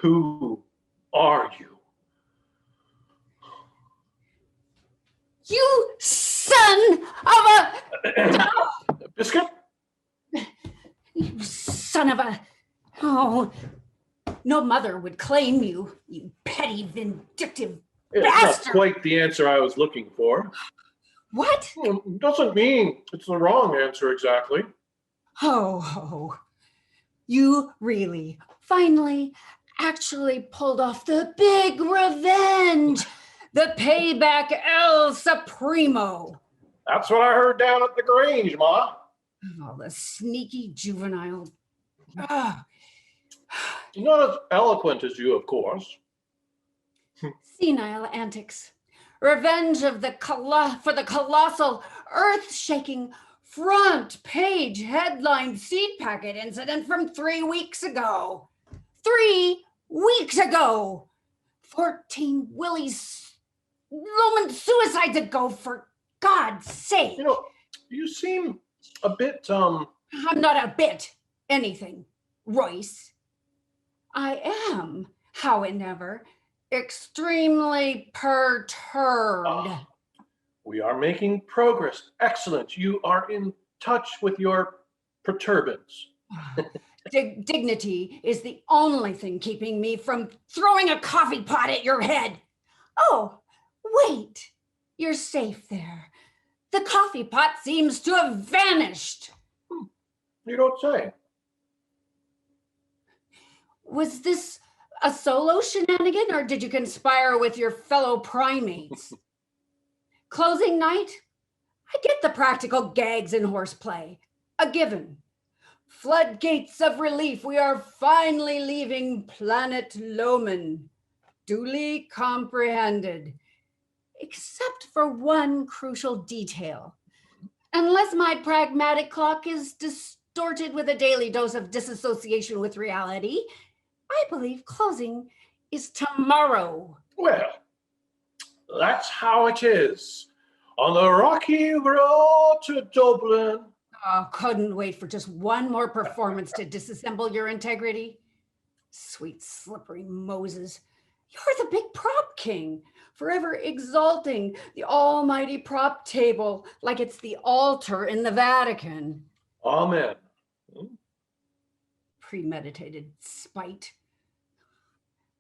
Who are you? You son of a... Biscuit? You son of a... Oh, no mother would claim you, you petty, vindictive It's bastard. not quite the answer I was looking for. What? Doesn't mean it's the wrong answer exactly. Oh, you really, finally, actually pulled off the big revenge, the payback El Supremo. That's what I heard down at the Grange, Ma. Oh, the sneaky juvenile. Ah, Not as eloquent as you, of course. senile antics. Revenge of for the colossal, earth-shaking, front-page headline seed packet incident from 3 weeks ago. 3 weeks ago! 14 Willie's Roman suicides ago, for God's sake! You know, you seem a bit, I'm not a bit anything, Royce. I am, however, extremely perturbed. We are making progress. Excellent. You are in touch with your perturbance. Dignity is the only thing keeping me from throwing a coffee pot at your head. Oh, wait. You're safe there. The coffee pot seems to have vanished. You don't say. Was this a solo shenanigan, or did you conspire with your fellow primates? Closing night? I get the practical gags in horseplay. A given. Floodgates of relief. We are finally leaving planet Loman. Duly comprehended. Except for one crucial detail. Unless my pragmatic clock is distorted with a daily dose of disassociation with reality, I believe closing is tomorrow. Well, that's how it is. On the rocky road to Dublin. Oh, couldn't wait for just one more performance to disassemble your integrity. Sweet slippery Moses. You're the big prop king, forever exalting the almighty prop table like it's the altar in the Vatican. Amen. Premeditated spite.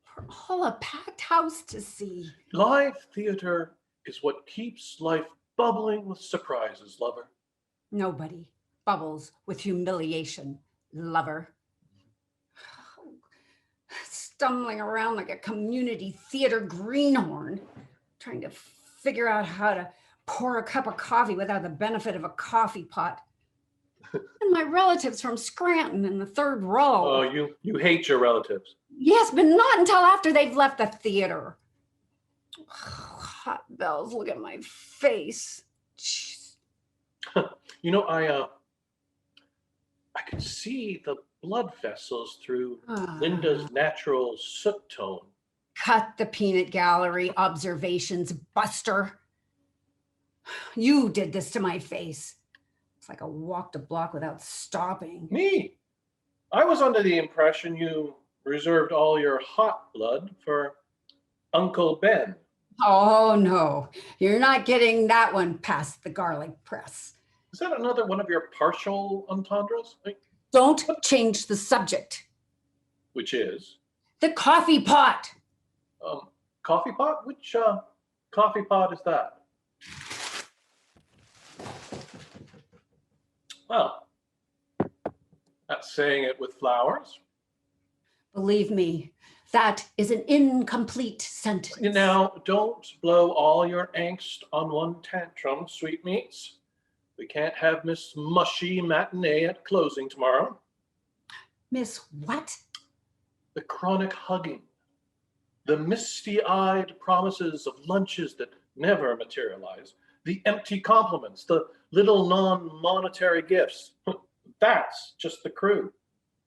For all a packed house to see. Live theater is what keeps life bubbling with surprises, lover. Nobody bubbles with humiliation, lover. Stumbling around like a community theater greenhorn, trying to figure out how to pour a cup of coffee without the benefit of a coffee pot. And my relatives from Scranton in the third row. Oh, you hate your relatives. Yes, but not until after they've left the theater. Hot bells, look at my face. Jeez. You know, I could see the blood vessels through Linda's natural soot tone. Cut the peanut gallery observations, Buster. You did this to my face. It's like I walked a block without stopping. Me? I was under the impression you reserved all your hot blood for Uncle Ben. Oh, no. You're not getting that one past the garlic press. Is that another one of your partial entendres? Don't change the subject. Which is? The coffee pot. Coffee pot? Which coffee pot is that? Well, that's saying it with flowers. Believe me, that is an incomplete sentence. Now, don't blow all your angst on one tantrum, sweetmeats. We can't have Miss Mushy matinee at closing tomorrow. Miss what? The chronic hugging. The misty-eyed promises of lunches that never materialize. The empty compliments. The little non-monetary gifts. That's just the crew.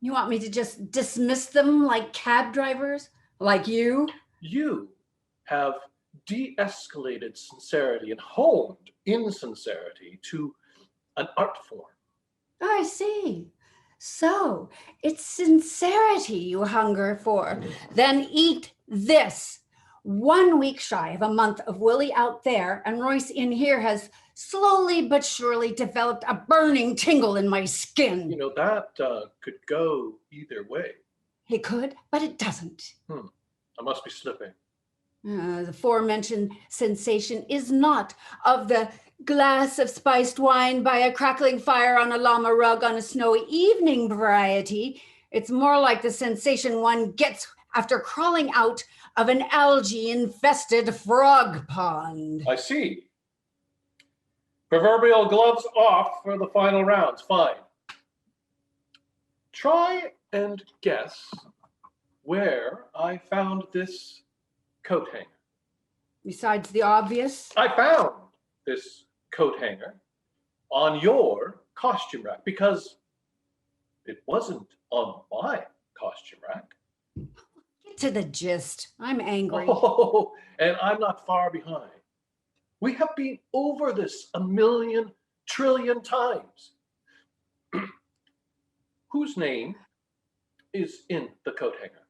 You want me to just dismiss them like cab drivers? Like you? You have de-escalated sincerity and honed insincerity to an art form. I see. So it's sincerity you hunger for. Then eat this. 1 week shy of a month of Willie out there, and Royce in here has slowly but surely developed a burning tingle in my skin. That could go either way. It could, but it doesn't. I must be slipping. The aforementioned sensation is not of the glass of spiced wine by a crackling fire on a llama rug on a snowy evening variety. It's more like the sensation one gets after crawling out of an algae-infested frog pond. I see. Proverbial gloves off for the final rounds. Fine. Try and guess where I found this coat hanger. Besides the obvious, I found this coat hanger on your costume rack because it wasn't on my costume rack. get to the gist. I'm angry. Oh, and I'm not far behind. We have been over this a million trillion times. Whose name is in the coat hanger?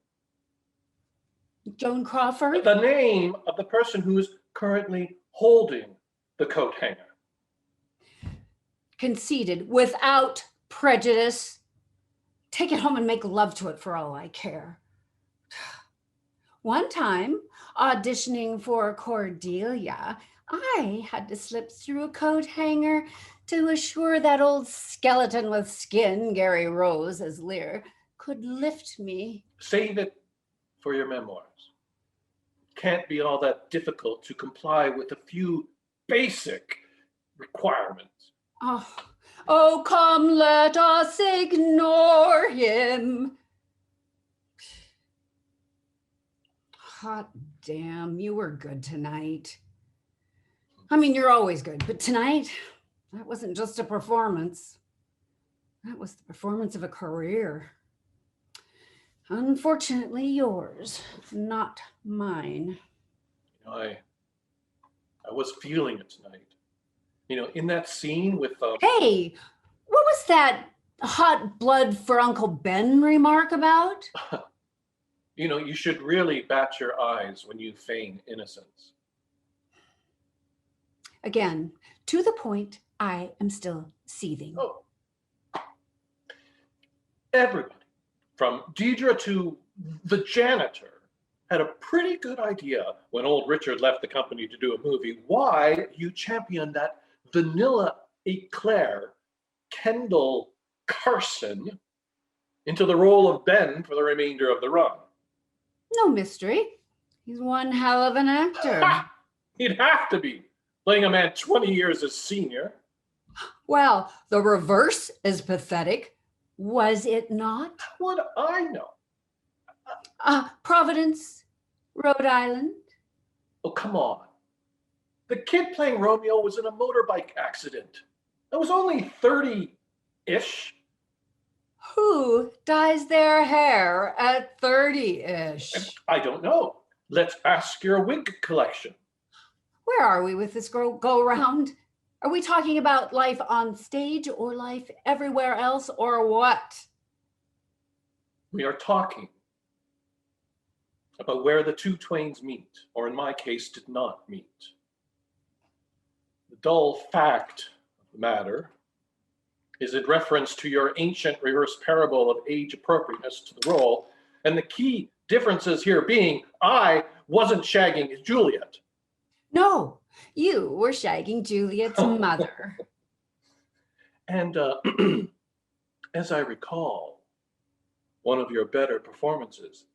Joan Crawford? The name of the person who is currently holding the coat hanger. Conceded without prejudice. Take it home and make love to it for all I care. One time, auditioning for Cordelia, I had to slip through a coat hanger to assure that old skeleton with skin, Gary Rose as Lear, could lift me. Save it for your memoirs. Can't be all that difficult to comply with a few basic requirements. Oh, come, let us ignore him. Hot damn, you were good tonight. I mean, you're always good, but tonight, that wasn't just a performance. That was the performance of a career. Unfortunately, yours, not mine. I was feeling it tonight. In that scene with Hey, what was that hot blood for Uncle Ben remark about? you should really bat your eyes when you feign innocence. Again, to the point, I am still seething. Oh. Everybody, from Deidre to the janitor, had a pretty good idea when old Richard left the company to do a movie why you championed that vanilla eclair Kendall Carson into the role of Ben for the remainder of the run. No mystery. He's one hell of an actor. He'd have to be, playing a man 20 years his senior. Well, the reverse is pathetic. Was it not? What do I know? Providence, Rhode Island. Oh, come on. The kid playing Romeo was in a motorbike accident. I was only 30-ish. Who dyes their hair at 30-ish? I don't know. Let's ask your wig collection. Where are we with this go round? Are we talking about life on stage or life everywhere else or what? We are talking about where the two twains meet, or in my case, did not meet. The dull fact of the matter is in reference to your ancient reverse parable of age appropriateness to the role, and the key differences here being I wasn't shagging Juliet. No, you were shagging Juliet's mother. And as I recall, one of your better performances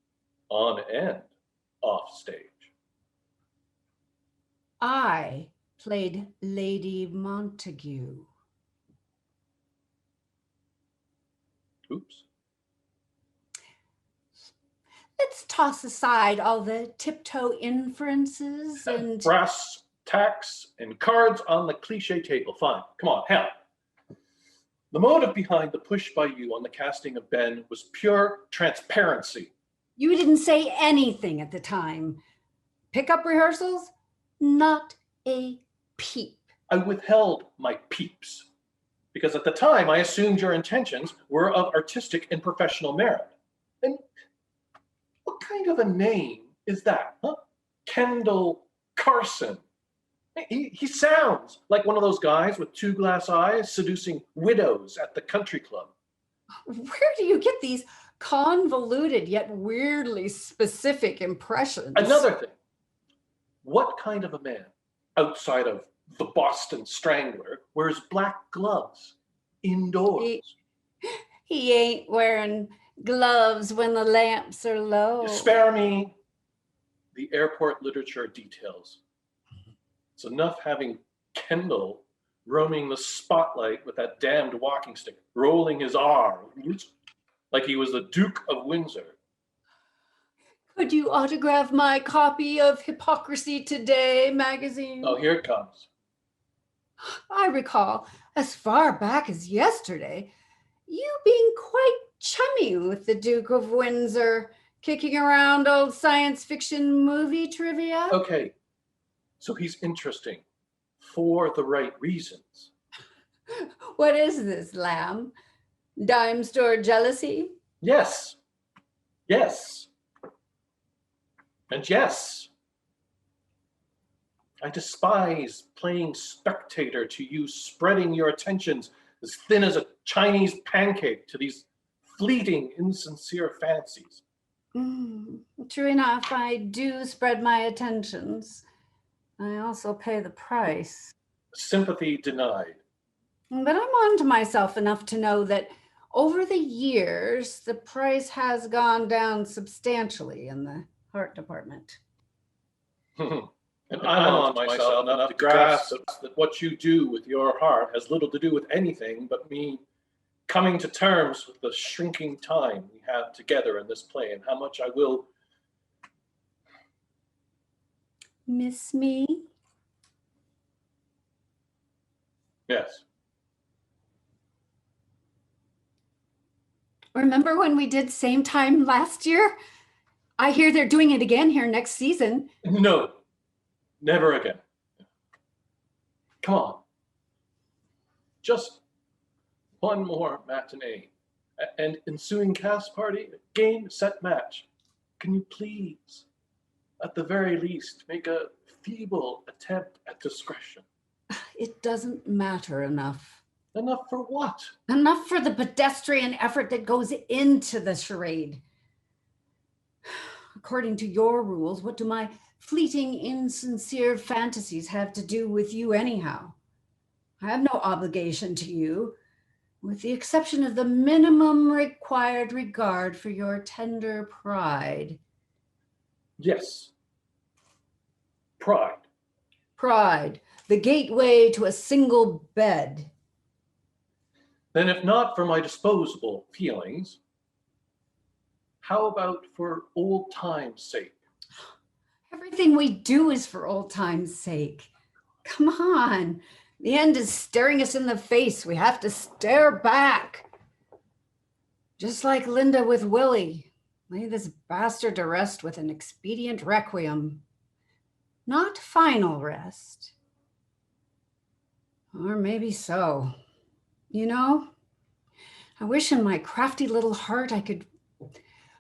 on and off stage. I played Lady Montague. Oops. Let's toss aside all the tiptoe inferences and brass tacks and cards on the cliche table. Fine. Come on, hell. The motive behind the push by you on the casting of Ben was pure transparency. You didn't say anything at the time. Pickup rehearsals? Not a peep. I withheld my peeps. because at the time I assumed your intentions were of artistic and professional merit. And what kind of a name is that, huh? Kendall Carson. He sounds like one of those guys with two glass eyes seducing widows at the country club. Where do you get these convoluted yet weirdly specific impressions? Another thing, what kind of a man, outside of the Boston Strangler, wears black gloves indoors? He ain't wearing gloves when the lamps are low. Spare me the airport literature details. It's enough having Kendall roaming the spotlight with that damned walking stick, rolling his R like he was the Duke of Windsor. Could you autograph my copy of Hypocrisy Today magazine? Oh, here it comes. I recall, as far back as yesterday, you being quite chummy with the Duke of Windsor, kicking around old science fiction movie trivia. Okay, so he's interesting for the right reasons. What is this, Lamb? Dime store jealousy? Yes, yes, and yes. I despise playing spectator to you, spreading your attentions as thin as a Chinese pancake to these fleeting, insincere fancies. True enough, I do spread my attentions. I also pay the price. Sympathy denied. But I'm on to myself enough to know that over the years, the price has gone down substantially in the art department. And I'm on to myself enough to grasp that what you do with your heart has little to do with anything but me coming to terms with the shrinking time we have together in this play and how much I will Miss me? Yes. Remember when we did same time last year? I hear they're doing it again here next season. No, never again. Come on. Just one more matinee and ensuing cast party, game, set, match. Can you please, at the very least, make a feeble attempt at discretion? It doesn't matter enough. Enough for what? Enough for the pedestrian effort that goes into the charade. According to your rules, what do my fleeting, insincere fantasies have to do with you anyhow? I have no obligation to you, with the exception of the minimum required regard for your tender pride. Yes. Pride. Pride, the gateway to a single bed. Then if not for my disposable feelings, how about for old time's sake? Everything we do is for old time's sake. Come on. The end is staring us in the face. We have to stare back. Just like Linda with Willie. Lay this bastard to rest with an expedient requiem. Not final rest. Or maybe so. You know, I wish in my crafty little heart I could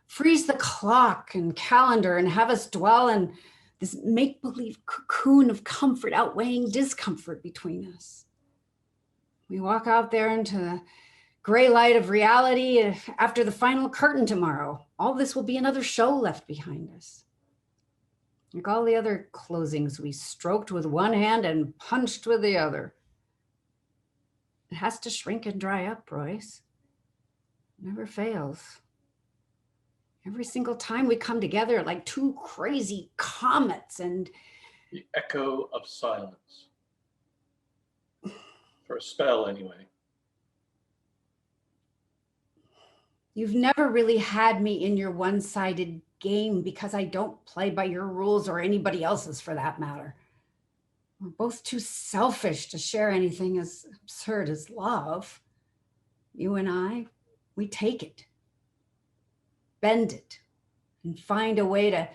freeze the clock and calendar and have us dwell in this make-believe cocoon of comfort outweighing discomfort between us. We walk out there into the gray light of reality after the final curtain tomorrow. All this will be another show left behind us. Like all the other closings we stroked with one hand and punched with the other. It has to shrink and dry up, Royce. It never fails. Every single time we come together like two crazy comets and... The echo of silence. For a spell, anyway. You've never really had me in your one-sided game because I don't play by your rules or anybody else's for that matter. We're both too selfish to share anything as absurd as love. You and I, we take it, bend it, and find a way to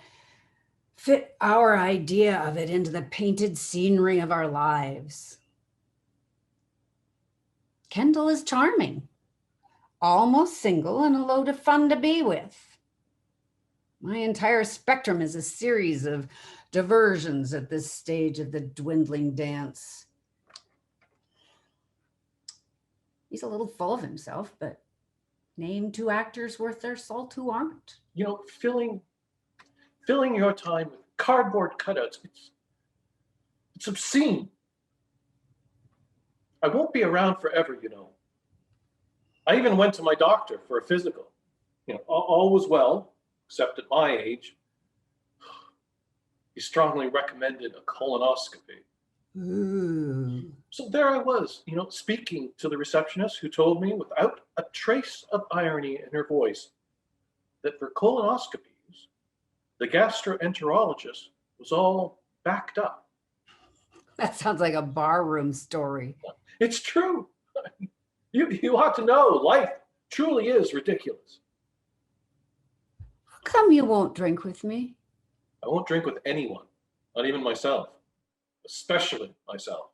fit our idea of it into the painted scenery of our lives. Kendall is charming, almost single and a load of fun to be with. My entire spectrum is a series of diversions at this stage of the dwindling dance. He's a little full of himself, but name two actors worth their salt who aren't. You know, filling your time with cardboard cutouts, it's obscene. I won't be around forever, you know. I even went to my doctor for a physical. You know, all was well, except at my age. He strongly recommended a colonoscopy. Ooh. So there I was, you know, speaking to the receptionist who told me without a trace of irony in her voice that for colonoscopies, the gastroenterologist was all backed up. That sounds like a barroom story. It's true. You ought to know life truly is ridiculous. How come you won't drink with me? I won't drink with anyone, not even myself, especially myself.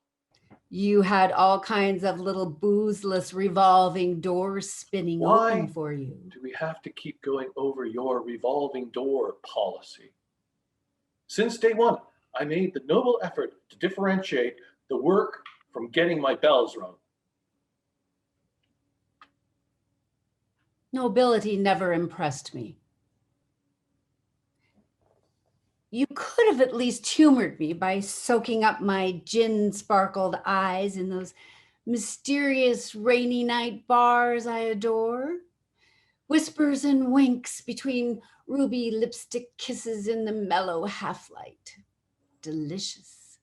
You had all kinds of little boozeless revolving doors spinning Why? open for you. Do we have to keep going over your revolving door policy? Since day one, I made the noble effort to differentiate the work from getting my bells rung. Nobility never impressed me. You could have at least humored me by soaking up my gin-sparkled eyes in those mysterious rainy night bars I adore. Whispers and winks between ruby lipstick kisses in the mellow half-light. Delicious.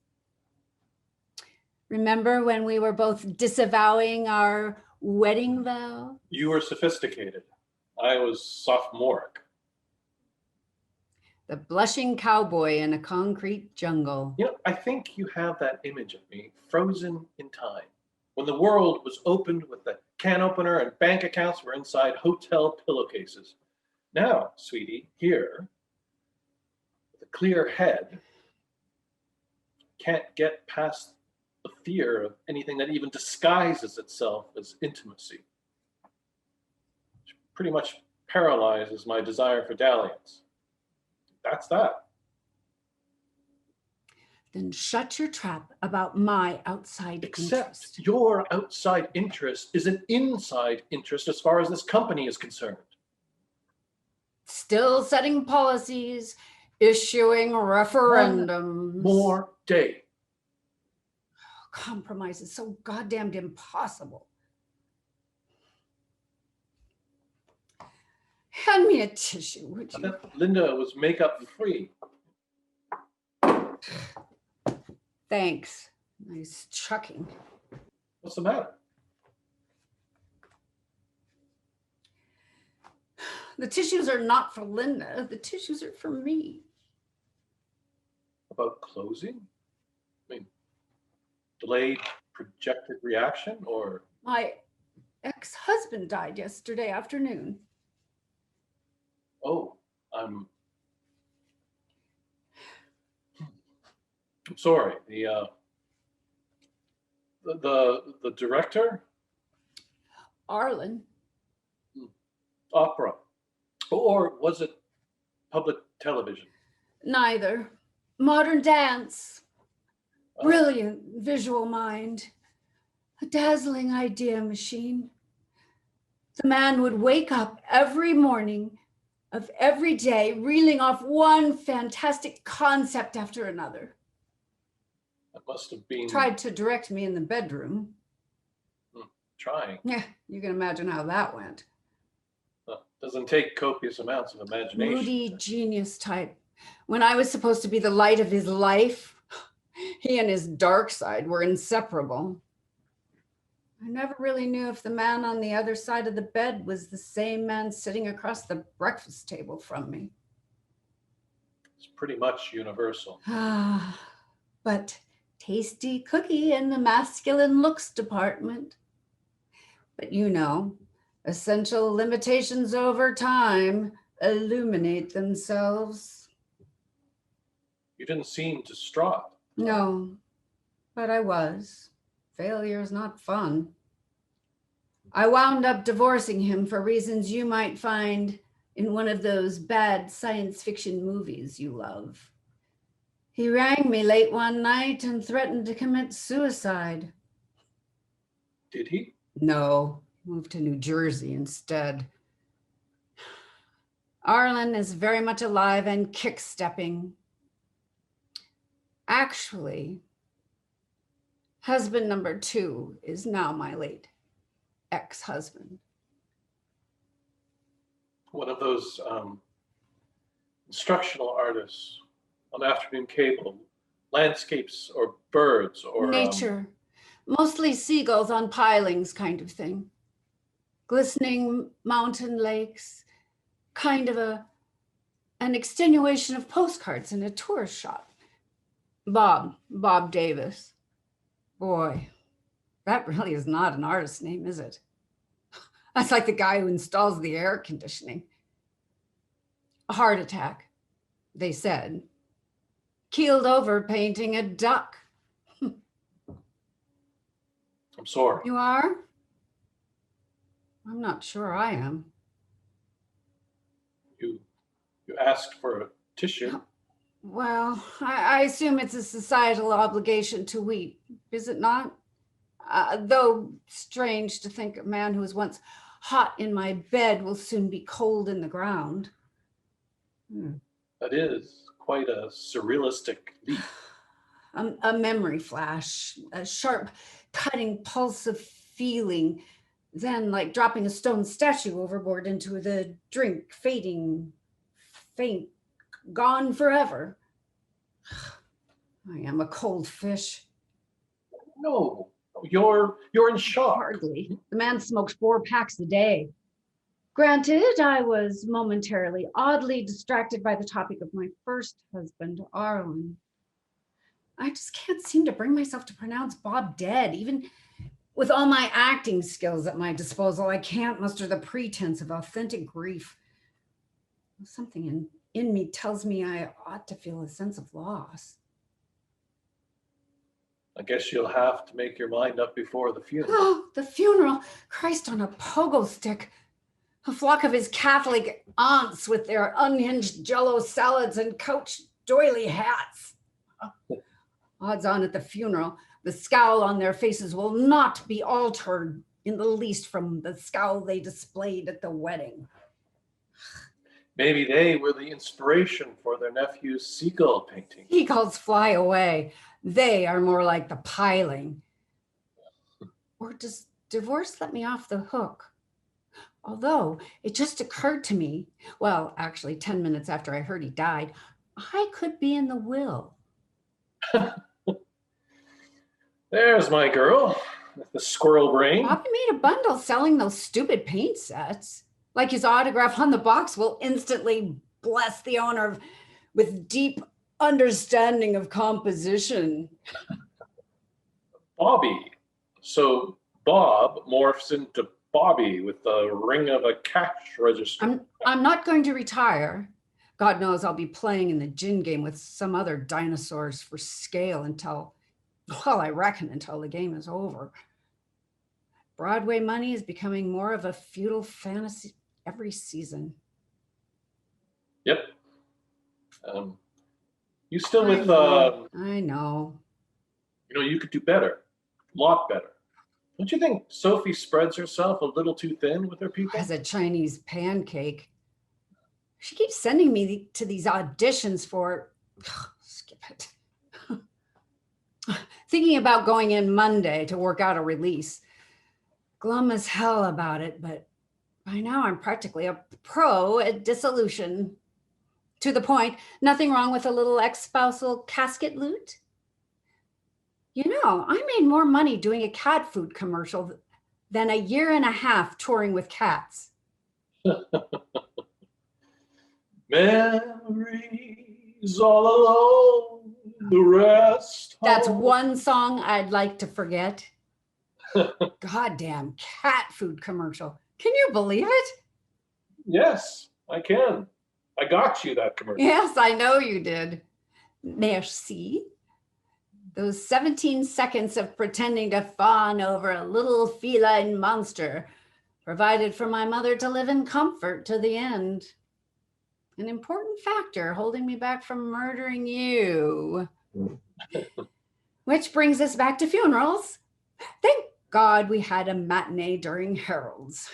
Remember when we were both disavowing our wedding vow? You were sophisticated. I was sophomoric. The blushing cowboy in a concrete jungle. You know, I think you have that image of me frozen in time, when the world was opened with the can opener and bank accounts were inside hotel pillowcases. Now, sweetie, here, with a clear head, can't get past the fear of anything that even disguises itself as intimacy. Which pretty much paralyzes my desire for dalliance. That's that. Then shut your trap about my outside Except interest. your outside interest is an inside interest as far as this company is concerned. Still setting policies, issuing referendums. More day. Compromise is so goddamned impossible. Hand me a tissue, would I you? thought Linda was makeup free. Thanks. Nice chucking. What's the matter? The tissues are not for Linda. The tissues are for me. About closing? I mean, delayed projected reaction or My ex-husband died yesterday afternoon. oh, I'm sorry. The director, Arlen. opera, or was it public television? Neither. Modern dance. Brilliant visual mind. A dazzling idea machine. The man would wake up every morning of every day, reeling off one fantastic concept after another. That must have been Tried to direct me in the bedroom. trying. Yeah, you can imagine how that went. Doesn't take copious amounts of imagination. Moody genius type. When I was supposed to be the light of his life, he and his dark side were inseparable. I never really knew if the man on the other side of the bed was the same man sitting across the breakfast table from me. It's pretty much universal. Ah, but tasty cookie in the masculine looks department. But you know, essential limitations over time illuminate themselves. You didn't seem distraught. No, but I was. Failure is not fun. I wound up divorcing him for reasons you might find in one of those bad science fiction movies you love. He rang me late one night and threatened to commit suicide. Did he? No, moved to New Jersey instead. Arlen is very much alive and kick-stepping. Actually, husband number 2 is now my late ex-husband. One of those instructional artists on afternoon cable, landscapes or birds or Nature, mostly seagulls on pilings kind of thing. Glistening mountain lakes, kind of an extenuation of postcards in a tourist shot. Bob Davis. Boy, that really is not an artist's name, is it? That's like the guy who installs the air conditioning. A heart attack, they said. Keeled over painting a duck. I'm sorry. You are? I'm not sure I am. You asked for a tissue. Well, I assume it's a societal obligation to weep, is it not? Though strange to think a man who was once hot in my bed will soon be cold in the ground. That is quite a surrealistic leap. A memory flash, a sharp, cutting pulse of feeling, then like dropping a stone statue overboard into the drink, fading, faint, gone forever. I am a cold fish. No, you're in shock. Hardly. The man smokes 4 packs a day. Granted, I was momentarily oddly distracted by the topic of my first husband, Arlen. I just can't seem to bring myself to pronounce Bob dead. Even with all my acting skills at my disposal, I can't muster the pretense of authentic grief. Something in me tells me I ought to feel a sense of loss. I guess you'll have to make your mind up before the funeral. Oh, the funeral. Christ on a pogo stick. A flock of his Catholic aunts with their unhinged jello salads and couch doily hats. Odds on at the funeral, the scowl on their faces will not be altered in the least from the scowl they displayed at the wedding. Maybe they were the inspiration for their nephew's seagull painting. Seagulls fly away. They are more like the piling. Or does divorce let me off the hook? Although it just occurred to me, well, actually 10 minutes after I heard he died, I could be in the will. There's my girl with the squirrel brain. Bobby made a bundle selling those stupid paint sets. Like his autograph on the box will instantly bless the owner with deep understanding of composition. Bobby. So Bob morphs into Bobby with the ring of a cash register. I'm not going to retire. God knows I'll be playing in the gin game with some other dinosaurs for scale until, well, I reckon until the game is over. Broadway money is becoming more of a futile fantasy every season. Yep. You still with, I know. You could do better, a lot better. Don't you think Sophie spreads herself a little too thin with her people? As a Chinese pancake. She keeps sending me to these auditions for, skip it. Thinking about going in Monday to work out a release. Glum as hell about it, but by now I'm practically a pro at dissolution. To the point, nothing wrong with a little ex-spousal casket loot? I made more money doing a cat food commercial than a year and a half touring with cats. Memories all alone, the rest. That's one song I'd like to forget. Goddamn cat food commercial. Can you believe it? Yes, I can. I got you that commercial. Yes, I know you did. Merci. Those 17 seconds of pretending to fawn over a little feline monster provided for my mother to live in comfort to the end. An important factor holding me back from murdering you. Which brings us back to funerals. Thank God we had a matinee during Harold's.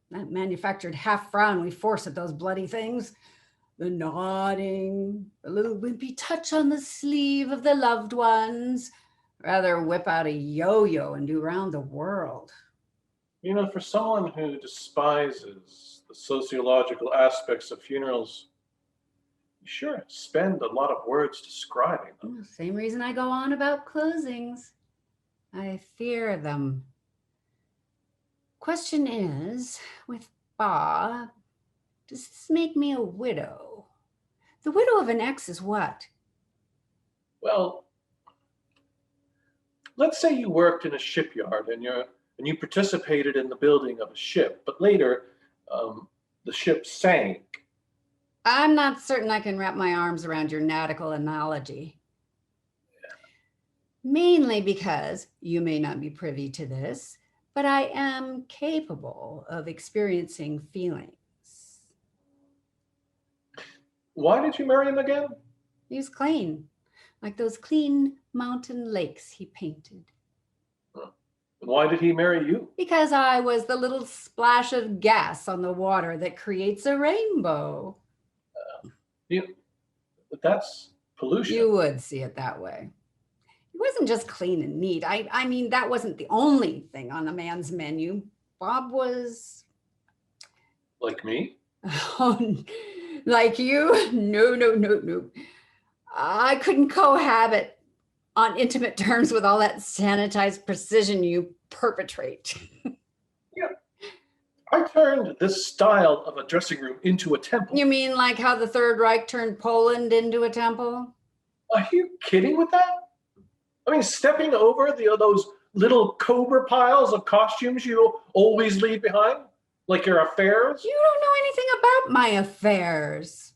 That manufactured half frown we force at those bloody things. The nodding, a little wimpy touch on the sleeve of the loved ones. Rather whip out a yo-yo and do round the world. You know, for someone who despises the sociological aspects of funerals, you sure spend a lot of words describing them. Same reason I go on about closings. I fear them. Question is, with Bob, does this make me a widow? The widow of an ex is what? Well, let's say you worked in a shipyard and you participated in the building of a ship, but later the ship sank. I'm not certain I can wrap my arms around your nautical analogy. Mainly because you may not be privy to this, but I am capable of experiencing feelings. Why did you marry him again? He was clean, like those clean mountain lakes he painted. Why did he marry you? Because I was the little splash of gas on the water that creates a rainbow. That's pollution. You would see it that way. It wasn't just clean and neat. I mean, that wasn't the only thing on the man's menu. Bob was... Like me? Oh, like you? No. I couldn't cohabit on intimate terms with all that sanitized precision you perpetrate. Yeah. I turned this style of a dressing room into a temple. You mean like how the Third Reich turned Poland into a temple? Are you kidding with that? I mean, stepping over those little cobra piles of costumes you always leave behind, like your affairs. You don't know anything about my affairs.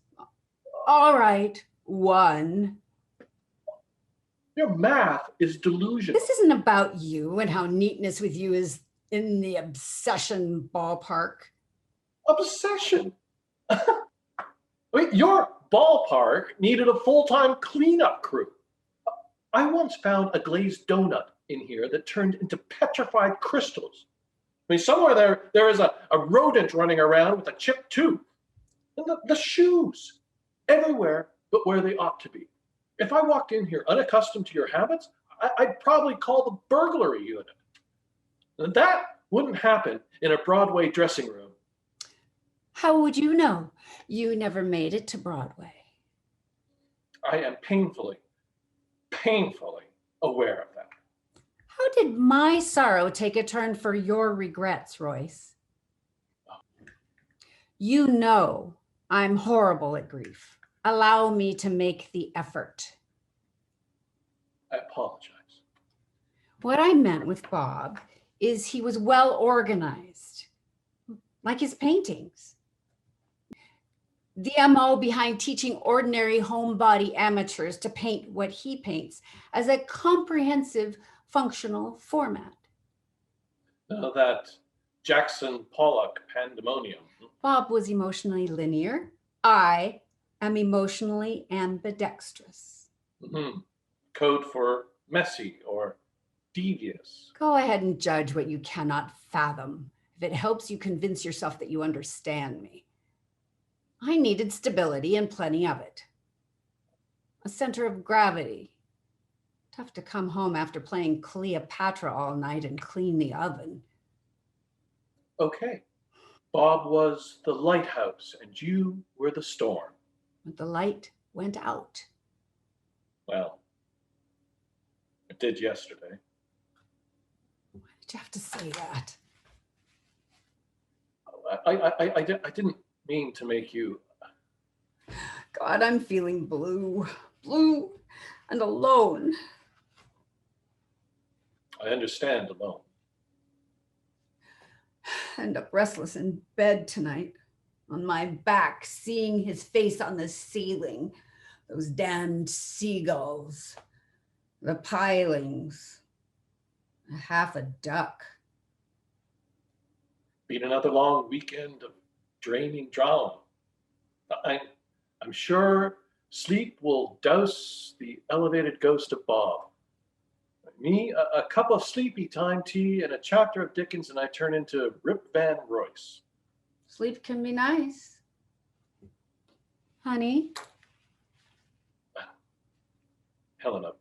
All right, one. Your math is delusional. This isn't about you and how neatness with you is in the obsession ballpark. Obsession? I mean, your ballpark needed a full-time cleanup crew. I once found a glazed donut in here that turned into petrified crystals. I mean, somewhere there is a rodent running around with a chipped tooth. And the shoes, everywhere but where they ought to be. If I walked in here unaccustomed to your habits, I'd probably call the burglary unit. And that wouldn't happen in a Broadway dressing room. How would you know? You never made it to Broadway. I am painfully aware of that. How did my sorrow take a turn for your regrets, Royce? You know I'm horrible at grief. Allow me to make the effort. I apologize. What I meant with Bob is he was well organized, like his paintings. The MO behind teaching ordinary homebody amateurs to paint what he paints as a comprehensive functional format. That Jackson Pollock pandemonium. Bob was emotionally linear. I am emotionally ambidextrous. Mm-hmm. Code for messy or devious. Go ahead and judge what you cannot fathom if it helps you convince yourself that you understand me. I needed stability and plenty of it. A center of gravity. Tough to come home after playing Cleopatra all night and clean the oven. Okay. Bob was the lighthouse and you were the storm. But the light went out. Well, it did yesterday. Why did you have to say that? I didn't mean to make you... God, I'm feeling blue and alone. I understand alone. End up restless in bed tonight, on my back, seeing his face on the ceiling, those damned seagulls, the pilings, a half a duck. Been another long weekend of draining drama. I'm sure sleep will douse the elevated ghost of Bob. Me, a cup of sleepy time tea and a chapter of Dickens, and I turn into Rip Van Royce. Sleep can be nice. Honey, Helena,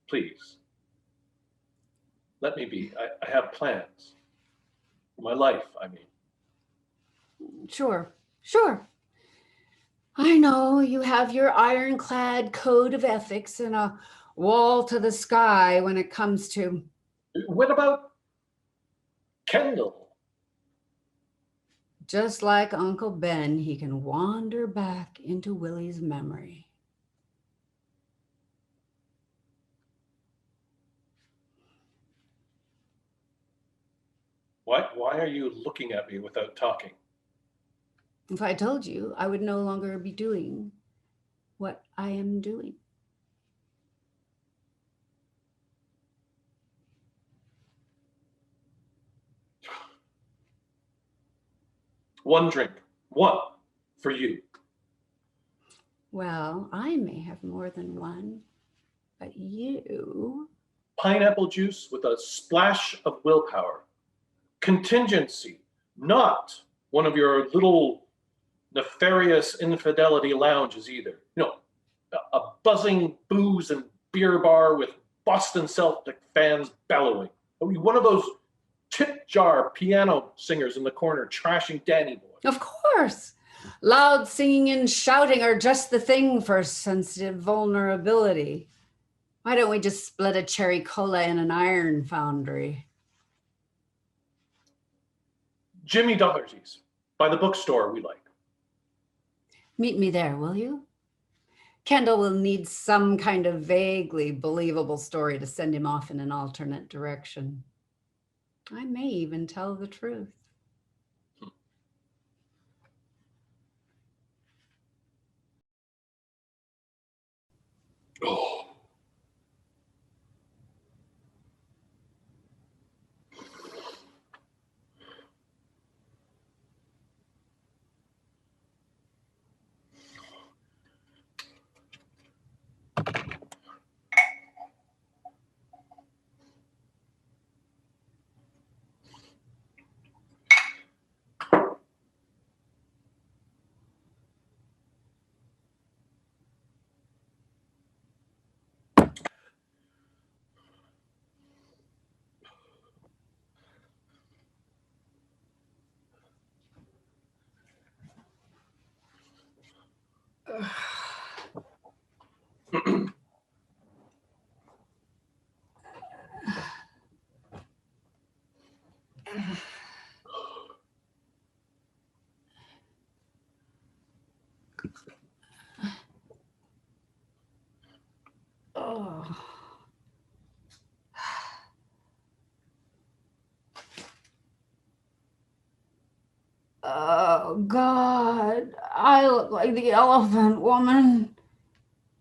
please. Let me be. I have plans. My life, I mean. sure. I know you have your ironclad code of ethics and a wall to the sky when it comes to. What about Kendall? Just like Uncle Ben, he can wander back into Willie's memory. Why are you looking at me without talking? If I told you, I would no longer be doing what I am doing. One drink. One for you. Well, I may have more than one, but you. Pineapple juice with a splash of willpower. Contingency, not one of your little nefarious infidelity lounges either. A buzzing booze and beer bar with Boston Celtic fans bellowing. One of those tip jar piano singers in the corner trashing Danny Boy. Of course. Loud singing and shouting are just the thing for sensitive vulnerability. Why don't we just split a cherry cola in an iron foundry? Jimmy Doherty's, by the bookstore we like. Meet me there, will you? Kendall will need some kind of vaguely believable story to send him off in an alternate direction. I may even tell the truth. Oh. Oh. Oh, God. I look like the elephant woman.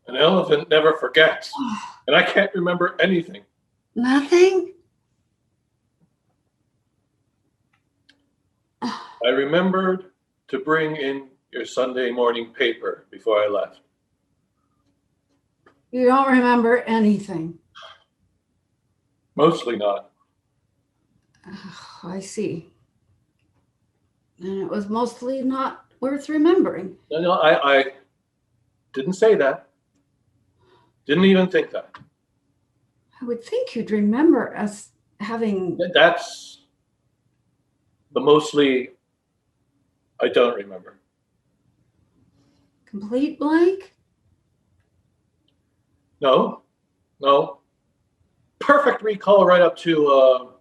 An elephant never forgets, and I can't remember anything. Nothing? I remembered to bring in your Sunday morning paper before I left. You don't remember anything. Mostly not. I see. And it was mostly not worth remembering. No, I didn't say that. Didn't even think that. I would think you'd remember us having. That's the mostly I don't remember. Complete blank? No. Perfect recall right up to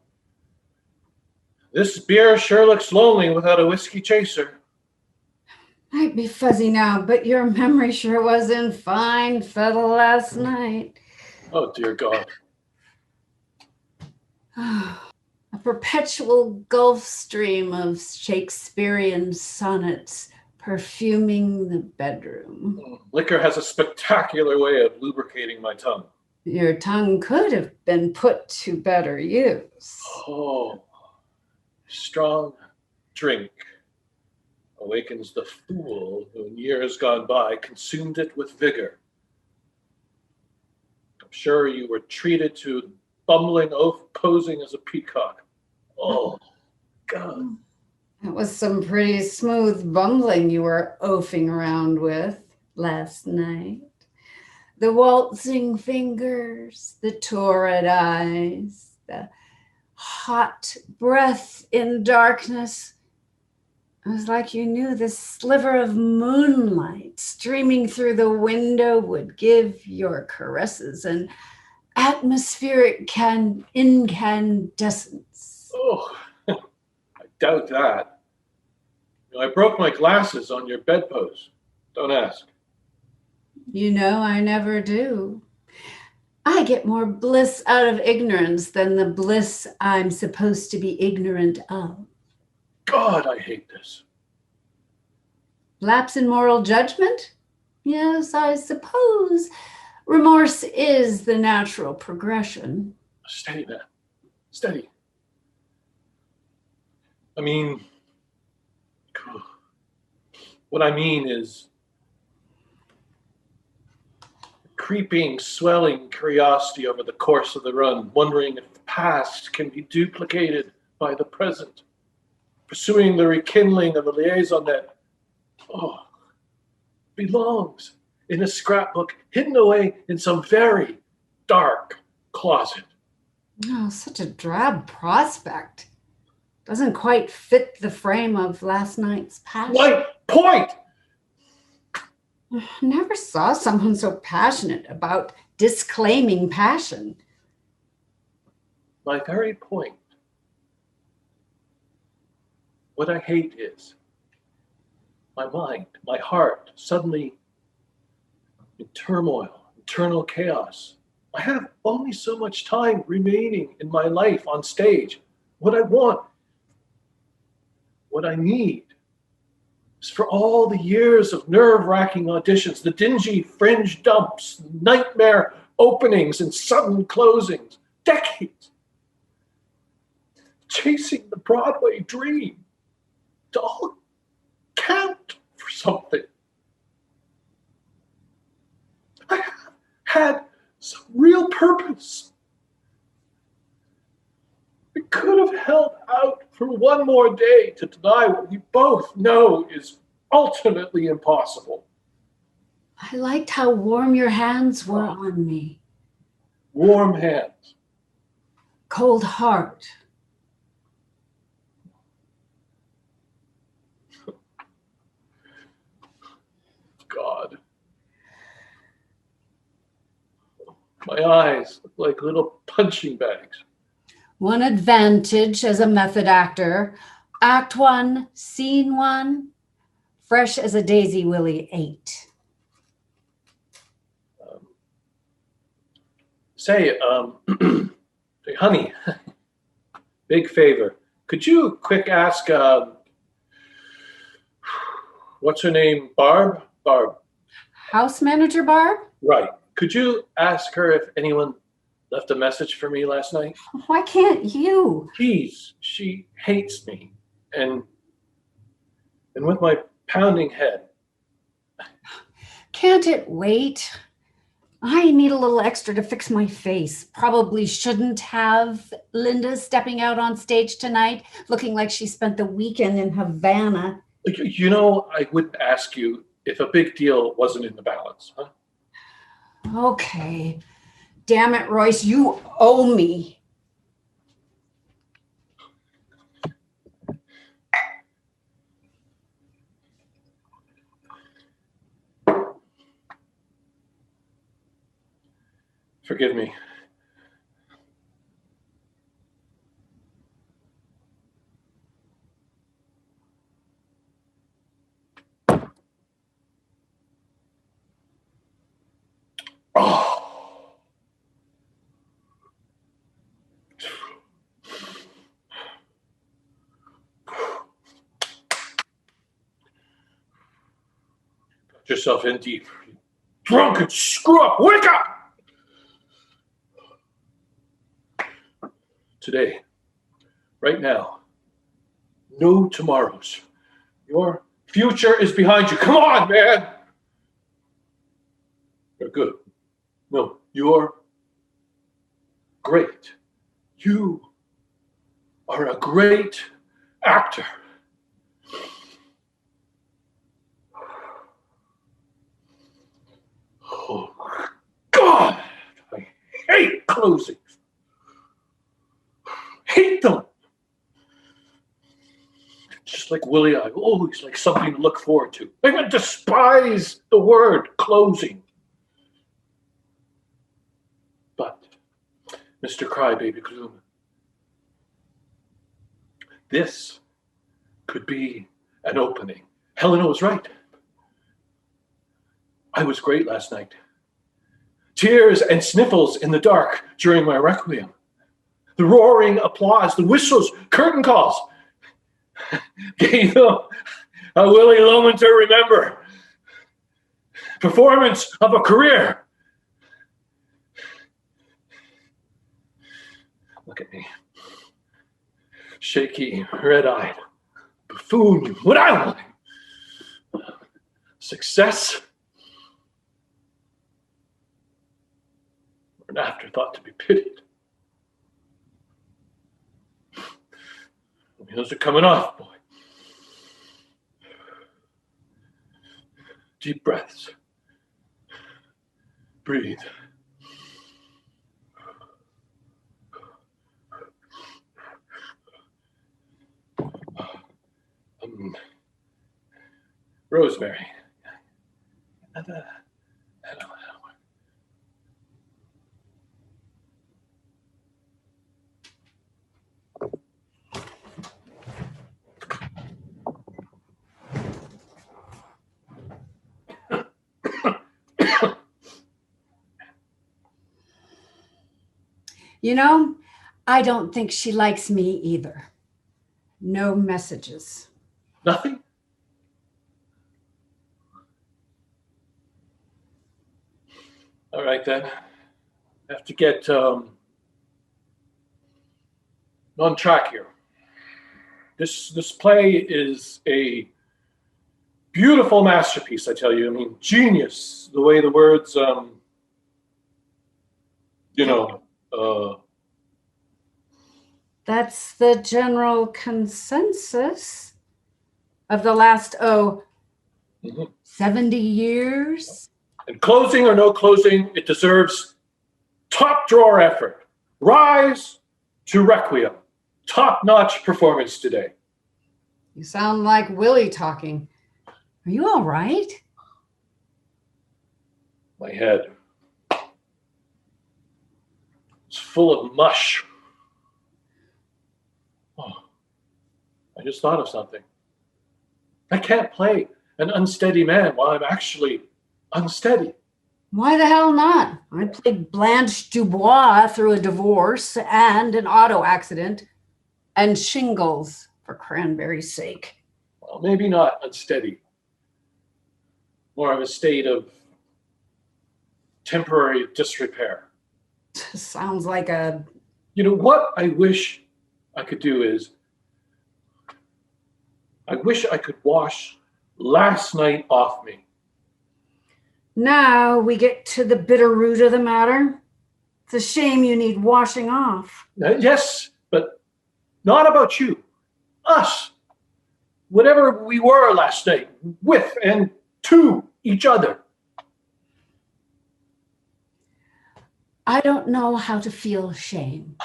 this beer sure looks lonely without a whiskey chaser. Might be fuzzy now, but your memory sure was in fine fettle last night. Oh, dear God. A perpetual Gulf Stream of Shakespearean sonnets perfuming the bedroom. Liquor has a spectacular way of lubricating my tongue. Your tongue could have been put to better use. Oh, strong, drink awakens the fool who in years gone by consumed it with vigor. I'm sure you were treated to bumbling oaf posing as a peacock. Oh, God. That was some pretty smooth bumbling you were oafing around with last night. The waltzing fingers, the torrid eyes, the hot breath in darkness. It was like you knew the sliver of moonlight streaming through the window would give your caresses an atmospheric incandescence. Oh, I doubt that. I broke my glasses on your bedpost. Don't ask. You know, I never do. I get more bliss out of ignorance than the bliss I'm supposed to be ignorant of. God, I hate this. Lapse in moral judgment? Yes, I suppose remorse is the natural progression. Steady, man. Steady. I mean, what I mean is creeping, swelling curiosity over the course of the run, wondering if the past can be duplicated by the present, pursuing the rekindling of a liaison that, belongs in a scrapbook hidden away in some very dark closet. Oh, such a drab prospect. Doesn't quite fit the frame of last night's passion. Right point! Never saw someone so passionate about disclaiming passion. My very point. What I hate is my mind, my heart, suddenly in turmoil, internal chaos. I have only so much time remaining in my life on stage. What I want, what I need, is for all the years of nerve-wracking auditions, the dingy fringe dumps, nightmare openings and sudden closings, decades, chasing the Broadway dream, to all count for something. I have had some real purpose. We could have held out for one more day to deny what we both know is ultimately impossible. I liked how warm your hands were on me. Warm hands. Cold heart. God. My eyes look like little punching bags. One advantage as a method actor, act one, scene one, fresh as a Daisy Willie 8. Say, honey, big favor. Could you quick ask, what's her name? Barb? Barb. House manager Barb? Right. Could you ask her if anyone left a message for me last night? Why can't you? Please, she hates me. And with my pounding head. Can't it wait? I need a little extra to fix my face. Probably shouldn't have Linda stepping out on stage tonight, looking like she spent the weekend in Havana. You know, I wouldn't ask you if a big deal wasn't in the balance, huh? Okay. Damn it, Royce, you owe me. Forgive me. Oh. Got yourself in deep. Drunken screw up, wake up! Today, right now, no tomorrows. Your future is behind you. Come on, man. You're good. No, you're great. You are a great actor. Oh, God, I hate closings. Hate them. Just like Willie, I always like something to look forward to. I even despise the word closing. But, Mr. Crybaby Gloom, this could be an opening. Helena was right. I was great last night. Tears and sniffles in the dark during my requiem. The roaring applause, the whistles, curtain calls. Gave them a Willie Loman to remember. Performance of a career. Look at me. Shaky, red-eyed, buffoon. What I want. Success. Or an afterthought to be pitied. The wheels are coming off, boy. Deep breaths. Breathe. Rosemary. You know, I don't think she likes me either. No messages. Nothing? All right, then. I have to get on track here. This play is a beautiful masterpiece, I tell you. I mean, genius, the way the words, That's the general consensus of the last, 70 years. And closing or no closing, it deserves top drawer effort. Rise to Requiem. Top-notch performance today. You sound like Willie talking. Are you all right? My head. It's full of mush. Oh, I just thought of something. I can't play an unsteady man while I'm actually unsteady. Why the hell not? I played Blanche Dubois through a divorce and an auto accident and shingles, for Cranberry's sake. Well, maybe not unsteady. More of a state of temporary disrepair. Sounds like a... You know, what I wish I could do is, I wish I could wash last night off me. Now we get to the bitter root of the matter. It's a shame you need washing off. Yes, but not about you. Us. Whatever we were last night, with and to each other. I don't know how to feel shame.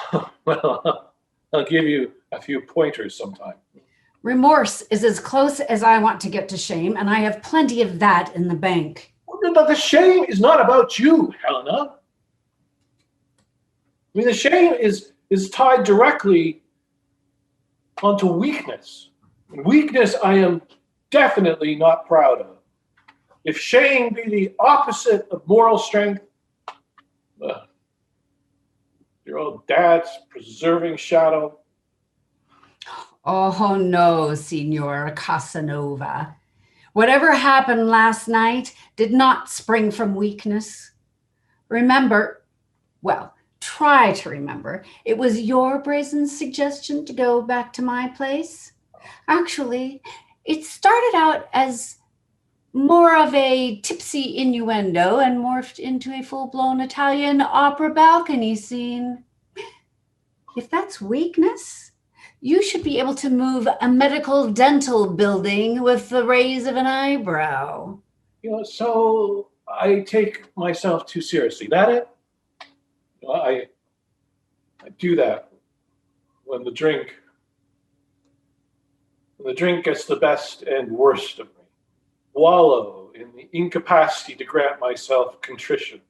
Well, I'll give you a few pointers sometime. Remorse is as close as I want to get to shame, and I have plenty of that in the bank. But the shame is not about you, Helena. I mean, the shame is tied directly onto weakness. And weakness I am definitely not proud of. If shame be the opposite of moral strength, your old dad's preserving shadow. Oh no, Signor Casanova. Whatever happened last night did not spring from weakness. Remember, well, try to remember, it was your brazen suggestion to go back to my place. Actually, it started out as more of a tipsy innuendo and morphed into a full-blown Italian opera balcony scene. If that's weakness, you should be able to move a medical dental building with the raise of an eyebrow. So I take myself too seriously. That it? I do that when the drink gets the best and worst of me. Wallow in the incapacity to grant myself contrition.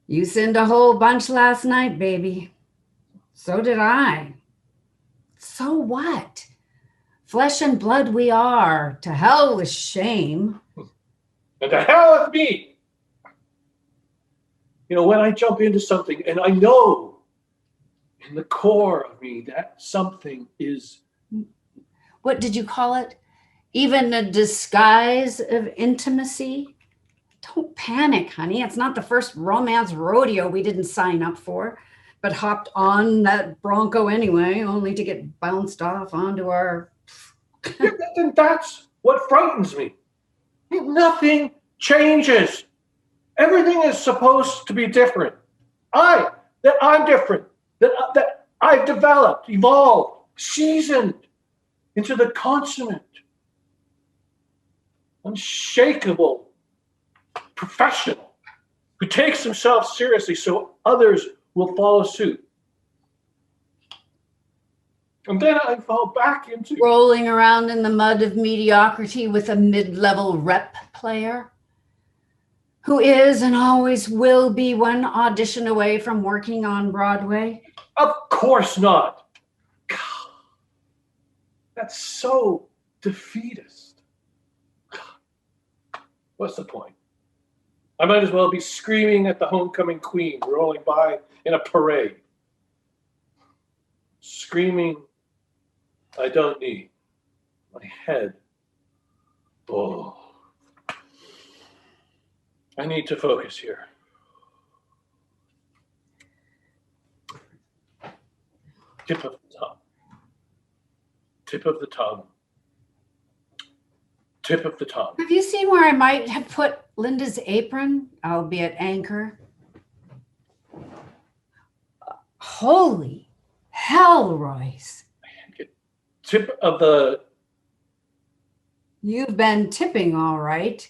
You sinned a whole bunch last night, baby. So did I. So what? Flesh and blood we are. To hell with shame. And to hell with me! When I jump into something and I know in the core of me that something is. What did you call it? Even a disguise of intimacy? Don't panic, honey. It's not the first romance rodeo we didn't sign up for, but hopped on that Bronco anyway, only to get bounced off onto our. And that's what frightens me. Nothing changes. Everything is supposed to be different. I'm different. That I've developed, evolved, seasoned into the consummate, unshakable professional who takes himself seriously so others will follow suit. And then I fall back into rolling around in the mud of mediocrity with a mid-level rep player who is and always will be one audition away from working on Broadway. Of course not. God, that's so defeatist. What's the point? I might as well be screaming at the homecoming queen rolling by in a parade. Screaming I don't need. My head. Oh. I need to focus here. Tip of the tongue. Tip of the tongue. Tip of the tongue. Have you seen where I might have put Linda's apron, albeit anchor? Holy hell, Royce. Tip of the. You've been tipping all right.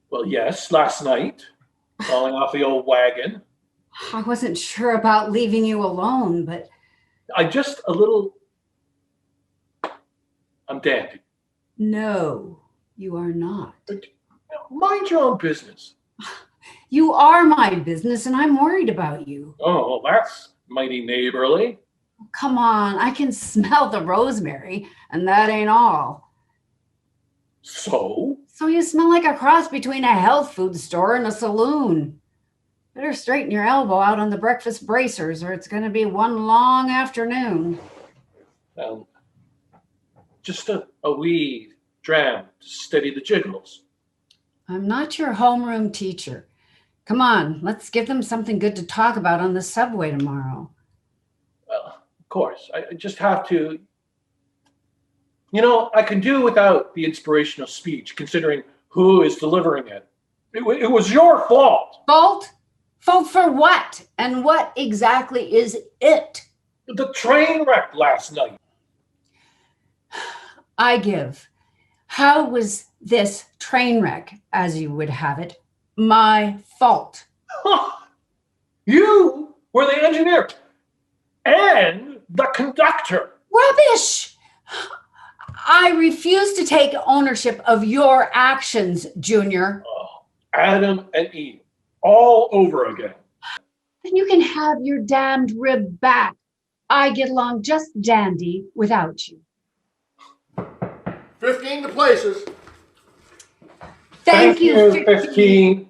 Well, yes, last night, falling off the old wagon. I wasn't sure about leaving you alone, but. I'm dandy. No, you are not. Mind your own business. You are my business, and I'm worried about you. Oh, well, that's mighty neighborly. Come on, I can smell the rosemary, and that ain't all. So? So you smell like a cross between a health food store and a saloon. Better straighten your elbow out on the breakfast bracers, or it's going to be one long afternoon. Just a wee dram to steady the jiggles. I'm not your homeroom teacher. Come on, let's give them something good to talk about on the subway tomorrow. Well, of course. I just have to. I can do without the inspirational speech, considering who is delivering it. It was your fault. Fault? Fault for what? And what exactly is it? The train wreck last night. I give. How was this train wreck, as you would have it, my fault? You were the engineer and the conductor. Rubbish! I refuse to take ownership of your actions, Junior. Oh, Adam and Eve, all over again. Then you can have your damned rib back. I get along just dandy without you. 15 to places. Thank you, 15.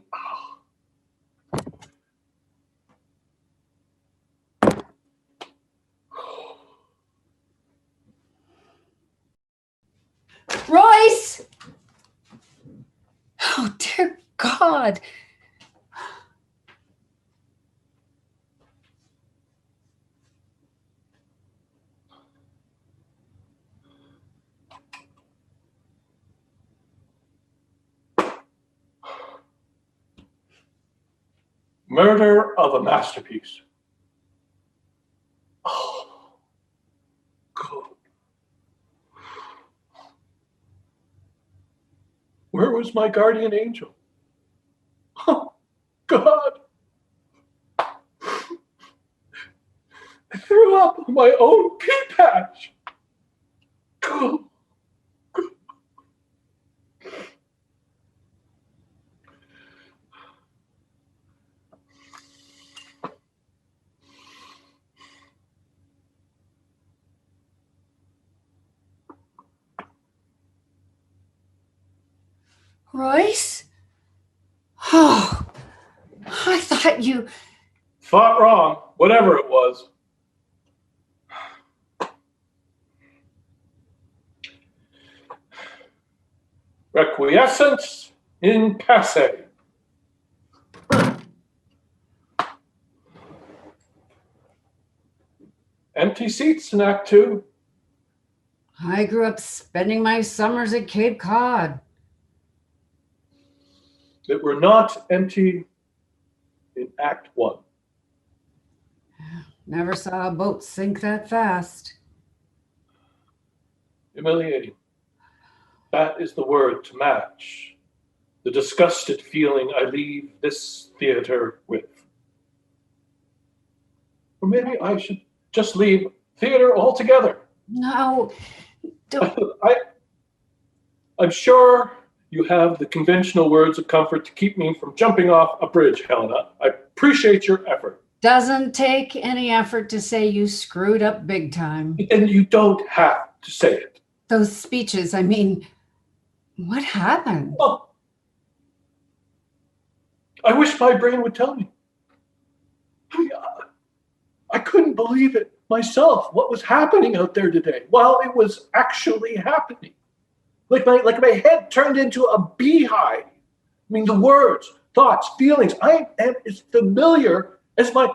Royce! Oh, dear God. Murder of a masterpiece. Oh, God. Where was my guardian angel? Oh, God. I threw up on my own pea patch. God. Royce? Oh, I thought you. Thought wrong, whatever it was. Requiescence in passe. Empty seats in Act Two. I grew up spending my summers at Cape Cod. That were not empty in Act One. Never saw a boat sink that fast. Humiliating. That is the word to match the disgusted feeling I leave this theater with. Or maybe I should just leave theater altogether. No, don't. I'm sure you have the conventional words of comfort to keep me from jumping off a bridge, Helena. I appreciate your effort. Doesn't take any effort to say you screwed up big time. And you don't have to say it. Those speeches, I mean, what happened? Oh, I wish my brain would tell me. I couldn't believe it myself, what was happening out there today, while it was actually happening. Like my head turned into a beehive. I mean, the words, thoughts, feelings, I am as familiar as my...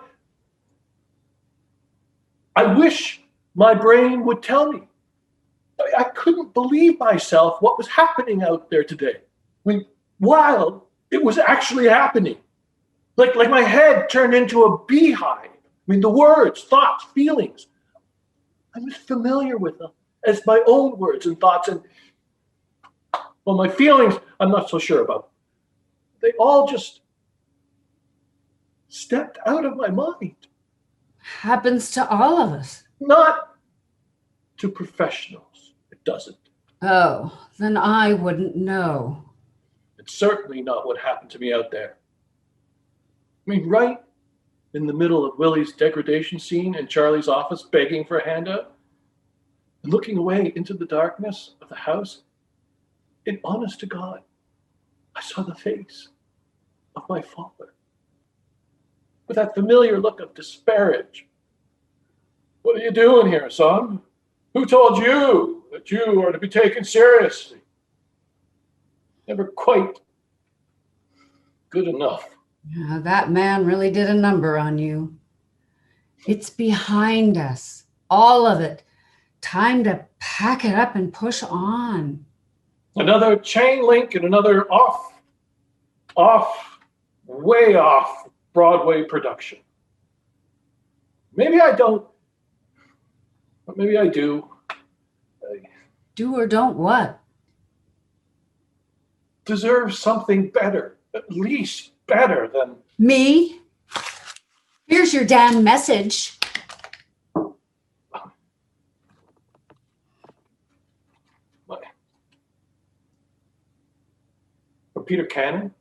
I wish my brain would tell me. I couldn't believe myself what was happening out there today. I mean, while it was actually happening. Like my head turned into a beehive. I mean, the words, thoughts, feelings, I'm as familiar with them as my own words and thoughts. And, well, my feelings, I'm not so sure about. They all just stepped out of my mind. Happens to all of us. Not to professionals. It doesn't. Oh, then I wouldn't know. It's certainly not what happened to me out there. I mean, right in the middle of Willie's degradation scene in Charlie's office, begging for a handout, and looking away into the darkness of the house, and honest to God, I saw the face of my father with that familiar look of disparage. What are you doing here, son? Who told you that you are to be taken seriously? Never quite good enough. Yeah, that man really did a number on you. It's behind us, all of it. Time to pack it up and push on. Another chain link and another way off Broadway production. Maybe I don't, but maybe I do. Do or don't what? Deserve something better, at least better than... Me? Here's your damn message. For Peter Cannon?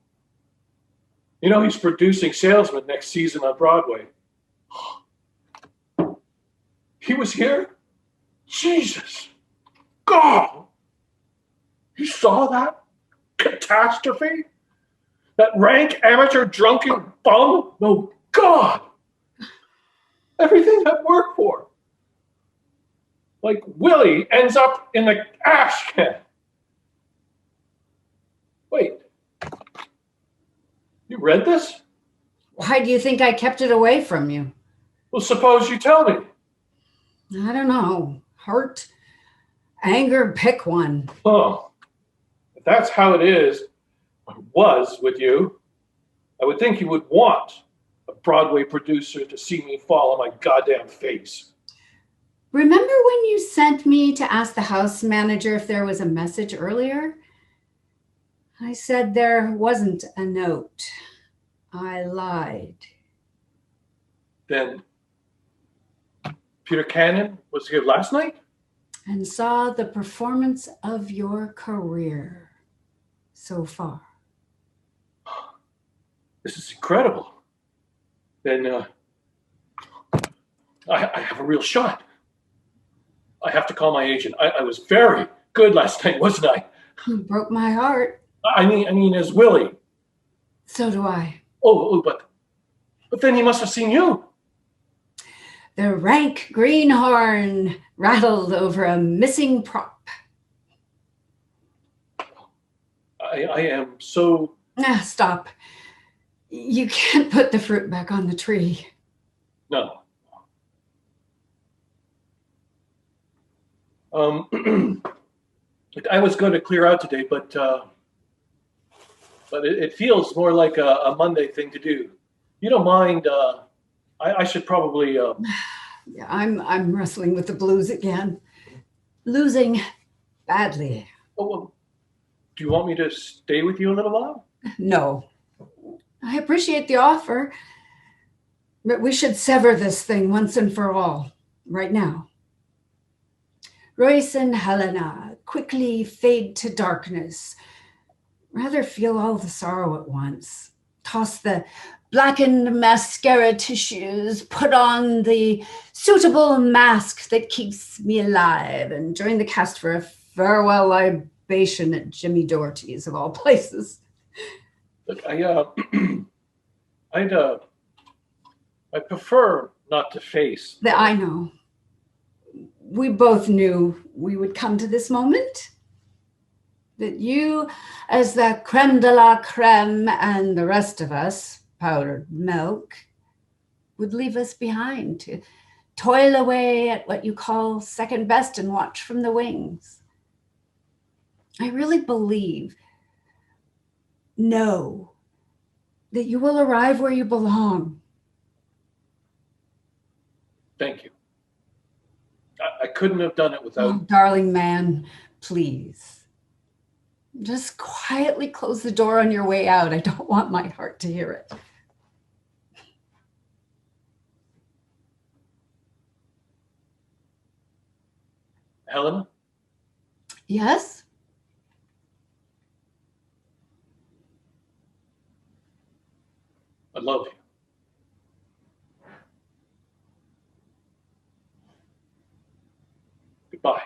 You know, he's producing Salesman next season on Broadway. He was here? Jesus. God. You saw that catastrophe? That rank amateur drunken bum? No, God. Everything I've worked for. Like Willie ends up in the ash can. Wait. You read this? Why do you think I kept it away from you? Well, suppose you tell me. I don't know. Hurt, anger, pick one. Oh, if that's how it is, or was with you, I would think you would want Broadway producer to see me fall on my goddamn face. Remember when you sent me to ask the house manager if there was a message earlier? I said there wasn't a note. I lied. Then Peter Cannon was here last night? And saw the performance of your career so far. This is incredible. Then I have a real shot. I have to call my agent. I was very good last night, wasn't I? You broke my heart. I mean, as Willie. So do I. Oh, but then he must have seen you. The rank greenhorn rattled over a missing prop. I am so... Stop. You can't put the fruit back on the tree. No. I was going to clear out today, but it feels more like a Monday thing to do. You don't mind? I should probably. Yeah, I'm wrestling with the blues again. Losing badly. Oh, well, do you want me to stay with you a little while? No. I appreciate the offer, but we should sever this thing once and for all, right now. Royce and Helena quickly fade to darkness. Rather feel all the sorrow at once. Toss the blackened mascara tissues, put on the suitable mask that keeps me alive, and join the cast for a farewell libation at Jimmy Doherty's, of all places. Look, I prefer not to face. I know. We both knew we would come to this moment. That you, as the creme de la creme, and the rest of us, powdered milk, would leave us behind to toil away at what you call second best and watch from the wings. I really know that you will arrive where you belong. Thank you. I couldn't have done it without. Oh, darling man, please. Just quietly close the door on your way out. I don't want my heart to hear it. Helena? Yes? I love you. Goodbye.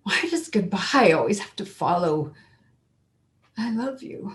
Why does goodbye always have to follow I love you?